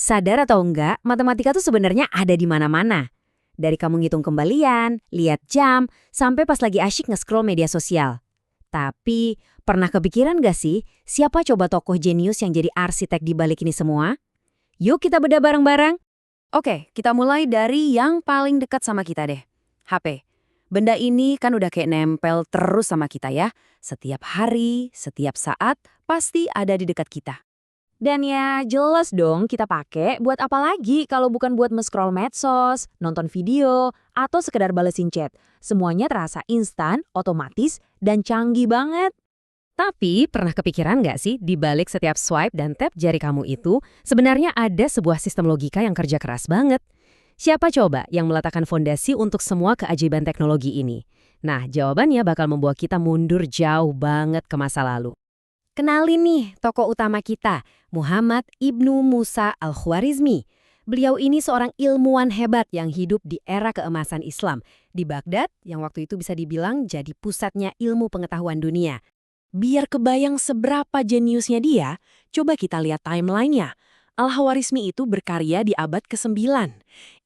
Sadar atau enggak, matematika tuh sebenarnya ada di mana-mana. Dari kamu ngitung kembalian, lihat jam, sampai pas lagi asyik nge-scroll media sosial. Tapi, pernah kepikiran gak sih, siapa coba tokoh jenius yang jadi arsitek di balik ini semua? Yuk kita bedah bareng-bareng. Oke, kita mulai dari yang paling dekat sama kita deh. HP. Benda ini kan udah kayak nempel terus sama kita ya. Setiap hari, setiap saat, pasti ada di dekat kita. Dan ya jelas dong kita pakai buat apa lagi kalau bukan buat scroll medsos, nonton video, atau sekedar balesin chat. Semuanya terasa instan, otomatis, dan canggih banget. Tapi pernah kepikiran nggak sih di balik setiap swipe dan tap jari kamu itu sebenarnya ada sebuah sistem logika yang kerja keras banget? Siapa coba yang meletakkan fondasi untuk semua keajaiban teknologi ini? Nah, jawabannya bakal membawa kita mundur jauh banget ke masa lalu. Kenalin nih tokoh utama kita, Muhammad Ibnu Musa Al-Khwarizmi. Beliau ini seorang ilmuwan hebat yang hidup di era keemasan Islam di Baghdad yang waktu itu bisa dibilang jadi pusatnya ilmu pengetahuan dunia. Biar kebayang seberapa jeniusnya dia, coba kita lihat timeline-nya. Al-Khwarizmi itu berkarya di abad ke-9.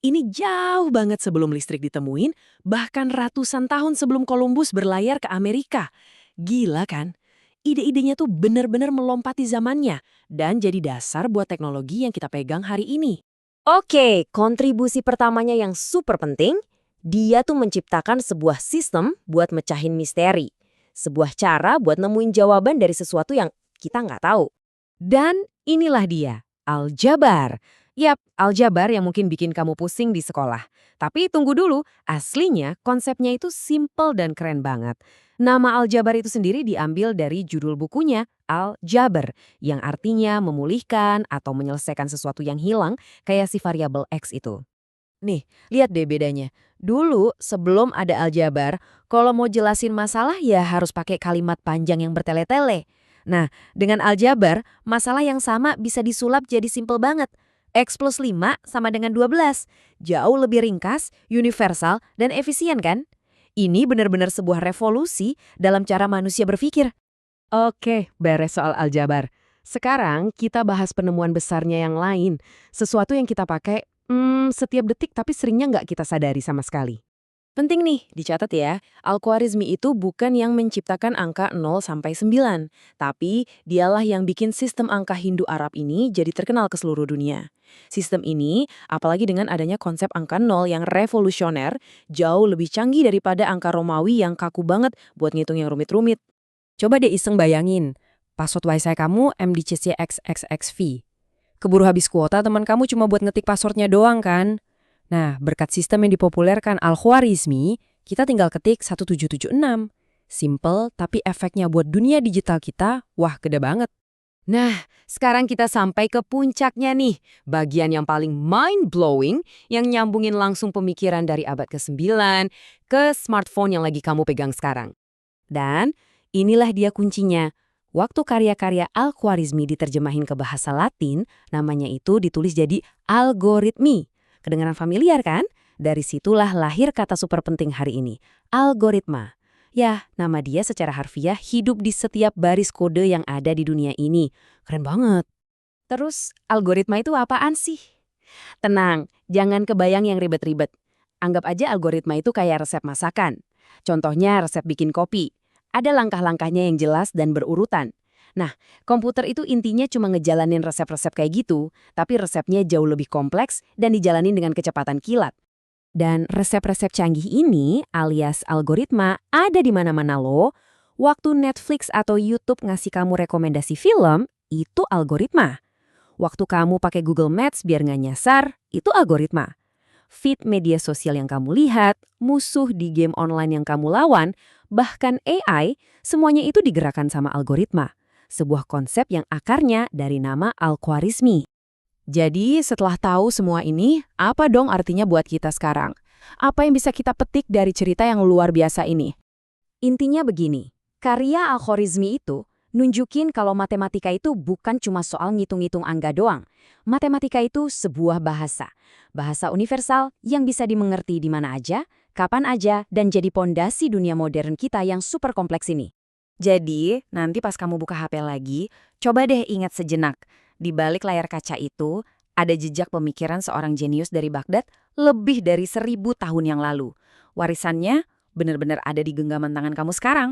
Ini jauh banget sebelum listrik ditemuin, bahkan ratusan tahun sebelum Columbus berlayar ke Amerika. Gila kan? Ide-idenya tuh benar-benar melompati zamannya dan jadi dasar buat teknologi yang kita pegang hari ini. Oke, kontribusi pertamanya yang super penting, dia tuh menciptakan sebuah sistem buat mecahin misteri. Sebuah cara buat nemuin jawaban dari sesuatu yang kita nggak tahu. Dan inilah dia, aljabar. Yap, aljabar yang mungkin bikin kamu pusing di sekolah. Tapi tunggu dulu, aslinya konsepnya itu simple dan keren banget. Nama aljabar itu sendiri diambil dari judul bukunya, Al-Jabar, yang artinya memulihkan atau menyelesaikan sesuatu yang hilang, kayak si variabel X itu. Nih, lihat deh bedanya. Dulu, sebelum ada aljabar, kalau mau jelasin masalah ya harus pakai kalimat panjang yang bertele-tele. Nah, dengan aljabar, masalah yang sama bisa disulap jadi simpel banget. X plus 5 sama dengan 12. Jauh lebih ringkas, universal, dan efisien kan? Ini benar-benar sebuah revolusi dalam cara manusia berpikir. Oke, beres soal aljabar. Sekarang kita bahas penemuan besarnya yang lain. Sesuatu yang kita pakai setiap detik tapi seringnya nggak kita sadari sama sekali. Penting nih, dicatat ya, Al-Khwarizmi itu bukan yang menciptakan angka 0 sampai 9, tapi dialah yang bikin sistem angka Hindu Arab ini jadi terkenal ke seluruh dunia. Sistem ini, apalagi dengan adanya konsep angka 0 yang revolusioner, jauh lebih canggih daripada angka Romawi yang kaku banget buat ngitung yang rumit-rumit. Coba deh iseng bayangin, password Wi-Fi kamu MDCCXXXV. Keburu habis kuota teman kamu cuma buat ngetik passwordnya doang kan? Nah, berkat sistem yang dipopulerkan Al-Khwarizmi, kita tinggal ketik 1776. Simple, tapi efeknya buat dunia digital kita, wah gede banget. Nah, sekarang kita sampai ke puncaknya nih. Bagian yang paling mind-blowing, yang nyambungin langsung pemikiran dari abad ke-9 ke smartphone yang lagi kamu pegang sekarang. Dan inilah dia kuncinya. Waktu karya-karya Al-Khwarizmi diterjemahin ke bahasa Latin, namanya itu ditulis jadi algoritmi. Kedengaran familiar kan? Dari situlah lahir kata super penting hari ini, algoritma. Ya, nama dia secara harfiah hidup di setiap baris kode yang ada di dunia ini. Keren banget. Terus, algoritma itu apaan sih? Tenang, jangan kebayang yang ribet-ribet. Anggap aja algoritma itu kayak resep masakan. Contohnya resep bikin kopi. Ada langkah-langkahnya yang jelas dan berurutan. Nah, komputer itu intinya cuma ngejalanin resep-resep kayak gitu, tapi resepnya jauh lebih kompleks dan dijalanin dengan kecepatan kilat. Dan resep-resep canggih ini, alias algoritma, ada di mana-mana loh. Waktu Netflix atau YouTube ngasih kamu rekomendasi film, itu algoritma. Waktu kamu pakai Google Maps biar nggak nyasar, itu algoritma. Feed media sosial yang kamu lihat, musuh di game online yang kamu lawan, bahkan AI, semuanya itu digerakkan sama algoritma. Sebuah konsep yang akarnya dari nama Al-Khwarizmi. Jadi setelah tahu semua ini, apa dong artinya buat kita sekarang? Apa yang bisa kita petik dari cerita yang luar biasa ini? Intinya begini, karya Al-Khwarizmi itu nunjukin kalau matematika itu bukan cuma soal ngitung-ngitung angka doang. Matematika itu sebuah bahasa. Bahasa universal yang bisa dimengerti di mana aja, kapan aja, dan jadi pondasi dunia modern kita yang super kompleks ini. Jadi, nanti pas kamu buka HP lagi, coba deh ingat sejenak. Di balik layar kaca itu, Ada jejak pemikiran seorang jenius dari Baghdad lebih dari 1.000 tahun yang lalu. Warisannya benar-benar ada di genggaman tangan kamu sekarang.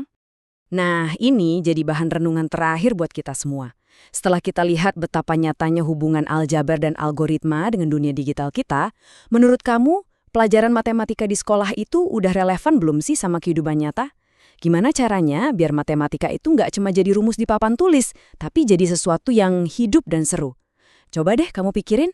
Nah, ini jadi bahan renungan terakhir buat kita semua. Setelah kita lihat betapa nyatanya hubungan aljabar dan algoritma dengan dunia digital kita, menurut kamu, pelajaran matematika di sekolah itu udah relevan belum sih sama kehidupan nyata? Gimana caranya biar matematika itu nggak cuma jadi rumus di papan tulis, tapi jadi sesuatu yang hidup dan seru? Coba deh kamu pikirin.